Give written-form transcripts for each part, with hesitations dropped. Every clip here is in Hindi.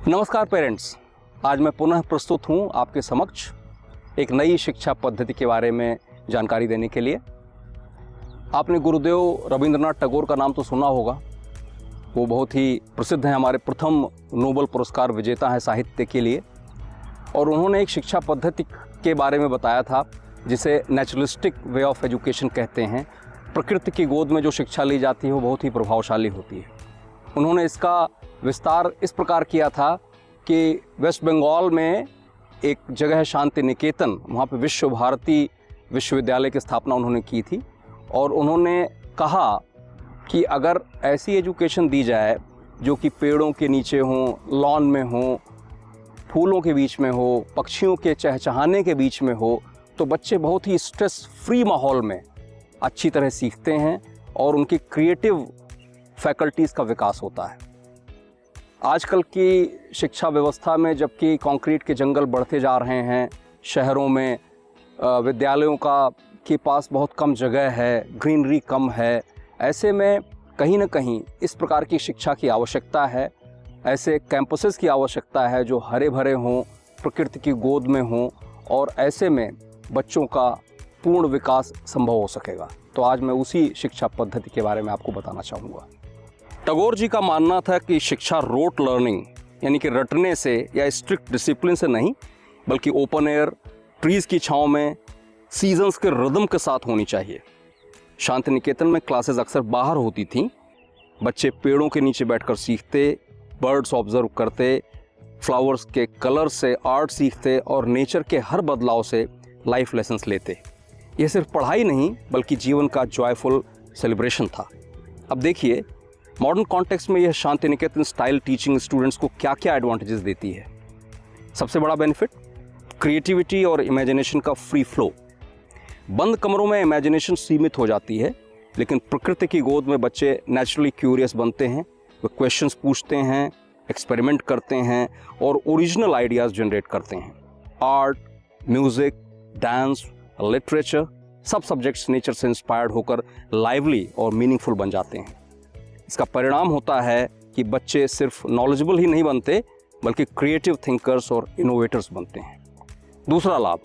नमस्कार पेरेंट्स, आज मैं पुनः प्रस्तुत हूँ आपके समक्ष एक नई शिक्षा पद्धति के बारे में जानकारी देने के लिए। आपने गुरुदेव रविंद्रनाथ टैगोर का नाम तो सुना होगा। वो बहुत ही प्रसिद्ध हैं, हमारे प्रथम नोबेल पुरस्कार विजेता हैं साहित्य के लिए। और उन्होंने एक शिक्षा पद्धति के बारे में बताया था जिसे नेचुरलिस्टिक वे ऑफ एजुकेशन कहते हैं। प्रकृति की गोद में जो शिक्षा ली जाती है वो बहुत ही प्रभावशाली होती है। उन्होंने इसका विस्तार इस प्रकार किया था कि वेस्ट बंगाल में एक जगह है शांति निकेतन, वहाँ पे विश्व भारती विश्वविद्यालय की स्थापना उन्होंने की थी। और उन्होंने कहा कि अगर ऐसी एजुकेशन दी जाए जो कि पेड़ों के नीचे हो, लॉन में हो, फूलों के बीच में हो, पक्षियों के चहचहाने के बीच में हो, तो बच्चे बहुत ही स्ट्रेस फ्री माहौल में अच्छी तरह सीखते हैं और उनकी क्रिएटिव फैकल्टीज़ का विकास होता है। आजकल की शिक्षा व्यवस्था में जबकि कंक्रीट के जंगल बढ़ते जा रहे हैं, शहरों में विद्यालयों के पास बहुत कम जगह है, ग्रीनरी कम है, ऐसे में कहीं ना कहीं इस प्रकार की शिक्षा की आवश्यकता है। ऐसे कैंपसेस की आवश्यकता है जो हरे भरे हों, प्रकृति की गोद में हों, और ऐसे में बच्चों का पूर्ण विकास संभव हो सकेगा। तो आज मैं उसी शिक्षा पद्धति के बारे में आपको बताना चाहूँगा। टैगोर जी का मानना था कि शिक्षा रोट लर्निंग यानी कि रटने से या स्ट्रिक्ट डिसिप्लिन से नहीं, बल्कि ओपन एयर, ट्रीज़ की छांव में, सीजन्स के रिदम के साथ होनी चाहिए। शांति निकेतन में क्लासेस अक्सर बाहर होती थीं। बच्चे पेड़ों के नीचे बैठकर सीखते, बर्ड्स ऑब्जर्व करते, फ्लावर्स के कलर से आर्ट सीखते और नेचर के हर बदलाव से लाइफ लेसन्स लेते। यह सिर्फ पढ़ाई नहीं बल्कि जीवन का जॉयफुल सेलिब्रेशन था। अब देखिए, मॉडर्न कॉन्टेक्स्ट में यह Shanti Niketan style teaching students को क्या क्या एडवांटेजेस देती है। सबसे बड़ा बेनिफिट, क्रिएटिविटी और इमेजिनेशन का फ्री फ्लो। बंद कमरों में इमेजिनेशन सीमित हो जाती है, लेकिन प्रकृति की गोद में बच्चे नेचुरली क्यूरियस बनते हैं। वे क्वेश्चंस पूछते हैं, एक्सपेरिमेंट करते हैं और ओरिजिनल आइडियाज़ जनरेट करते हैं। आर्ट, म्यूज़िक, डांस, लिटरेचर, सब सब्जेक्ट्स नेचर से इंस्पायर्ड होकर लाइवली और मीनिंगफुल बन जाते हैं। इसका परिणाम होता है कि बच्चे सिर्फ नॉलेजेबल ही नहीं बनते बल्कि क्रिएटिव थिंकर्स और इनोवेटर्स बनते हैं। दूसरा लाभ,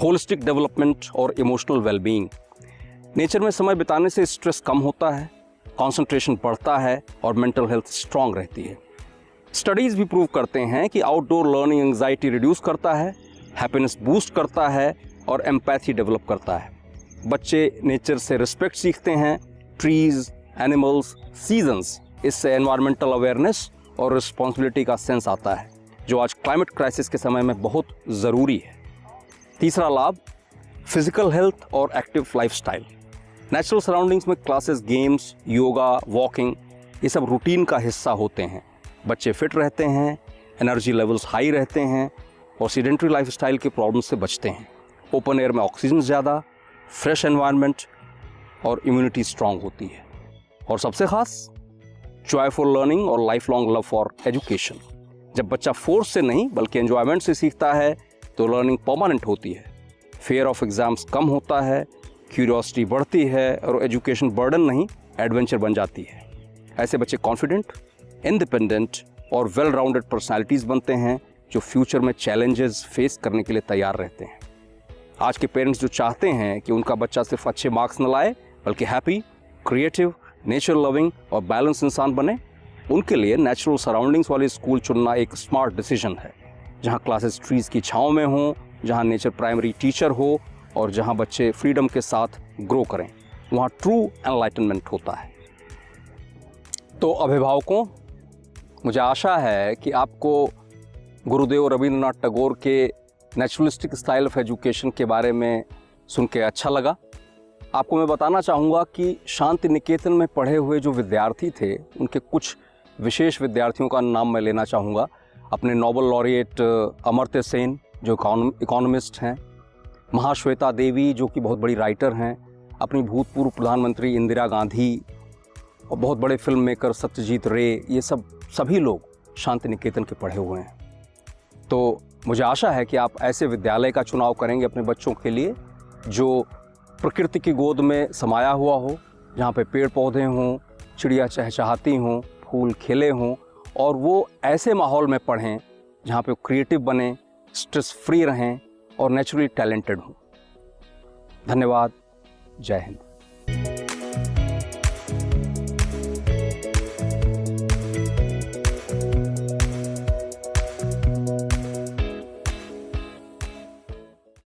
होलिस्टिक डेवलपमेंट और इमोशनल वेलबीइंग। नेचर में समय बिताने से स्ट्रेस कम होता है, कंसंट्रेशन बढ़ता है और मेंटल हेल्थ स्ट्रांग रहती है। स्टडीज़ भी प्रूव करते हैं कि आउटडोर लर्निंग एंजाइटी रिड्यूस करता है, हैप्पीनेस बूस्ट करता है और एम्पैथी डेवलप करता है। बच्चे नेचर से रिस्पेक्ट सीखते हैं, ट्रीज़, एनिमल्स, सीजन्स। इससे एनवायरमेंटल अवेयरनेस और रिस्पॉन्सिबिलिटी का सेंस आता है जो आज क्लाइमेट क्राइसिस के समय में बहुत ज़रूरी है। तीसरा लाभ, फिजिकल हेल्थ और एक्टिव लाइफस्टाइल। नेचुरल सराउंडिंग्स में क्लासेस, गेम्स, योगा, वॉकिंग, ये सब रूटीन का हिस्सा होते हैं। बच्चे फिट रहते हैं, एनर्जी लेवल्स हाई रहते हैं और सीडेंट्री लाइफस्टाइल के प्रॉब्लम से बचते हैं। ओपन एयर में ऑक्सीजन ज़्यादा, फ्रेश एनवायरनमेंट और इम्यूनिटी स्ट्रांग होती है। और सबसे खास, जॉयफुल लर्निंग और life long love for education. जब बच्चा फोर्स से नहीं बल्कि एंजॉयमेंट से सीखता है तो लर्निंग परमानेंट होती है। फेयर ऑफ एग्जाम्स कम होता है, क्यूरियोसिटी बढ़ती है और एजुकेशन बर्डन नहीं एडवेंचर बन जाती है। ऐसे बच्चे कॉन्फिडेंट, इंडिपेंडेंट और वेल राउंडेड पर्सनैलिटीज़ बनते हैं जो फ्यूचर में चैलेंजेस फेस करने के लिए तैयार रहते हैं। आज के पेरेंट्स जो चाहते हैं कि उनका बच्चा सिर्फ अच्छे मार्क्स न लाए बल्कि हैप्पी, क्रिएटिव, नेचर लविंग और बैलेंस इंसान बने, उनके लिए नेचुरल सराउंडिंग्स वाले स्कूल चुनना एक स्मार्ट डिसीजन है। जहां क्लासेस ट्रीज़ की छांव में हों, जहां नेचर प्राइमरी टीचर हो और जहां बच्चे फ्रीडम के साथ ग्रो करें, वहां ट्रू एनलाइटनमेंट होता है। तो अभिभावकों, मुझे आशा है कि आपको गुरुदेव रविंद्रनाथ टैगोर के नेचुरलिस्टिक स्टाइल ऑफ एजुकेशन के बारे में सुन के अच्छा लगा। आपको मैं बताना चाहूँगा कि शांति निकेतन में पढ़े हुए जो विद्यार्थी थे, उनके कुछ विशेष विद्यार्थियों का नाम मैं लेना चाहूँगा। अपने नोबेल लॉरिएट अमर्त्य सेन जो इकोनॉमिस्ट हैं, महाश्वेता देवी जो कि बहुत बड़ी राइटर हैं, अपनी भूतपूर्व प्रधानमंत्री इंदिरा गांधी और बहुत बड़े फिल्म मेकर सत्यजीत रे, ये सभी लोग शांति निकेतन के पढ़े हुए हैं। तो मुझे आशा है कि आप ऐसे विद्यालय का चुनाव करेंगे अपने बच्चों के लिए जो प्रकृति की गोद में समाया हुआ हो, जहाँ पे पेड़ पौधे हों, चिड़िया चहचहाती हों, फूल खिले हों और वो ऐसे माहौल में पढ़ें जहाँ पे वो क्रिएटिव बने, स्ट्रेस फ्री रहें और नेचुरली टैलेंटेड हों। धन्यवाद। जय हिंद।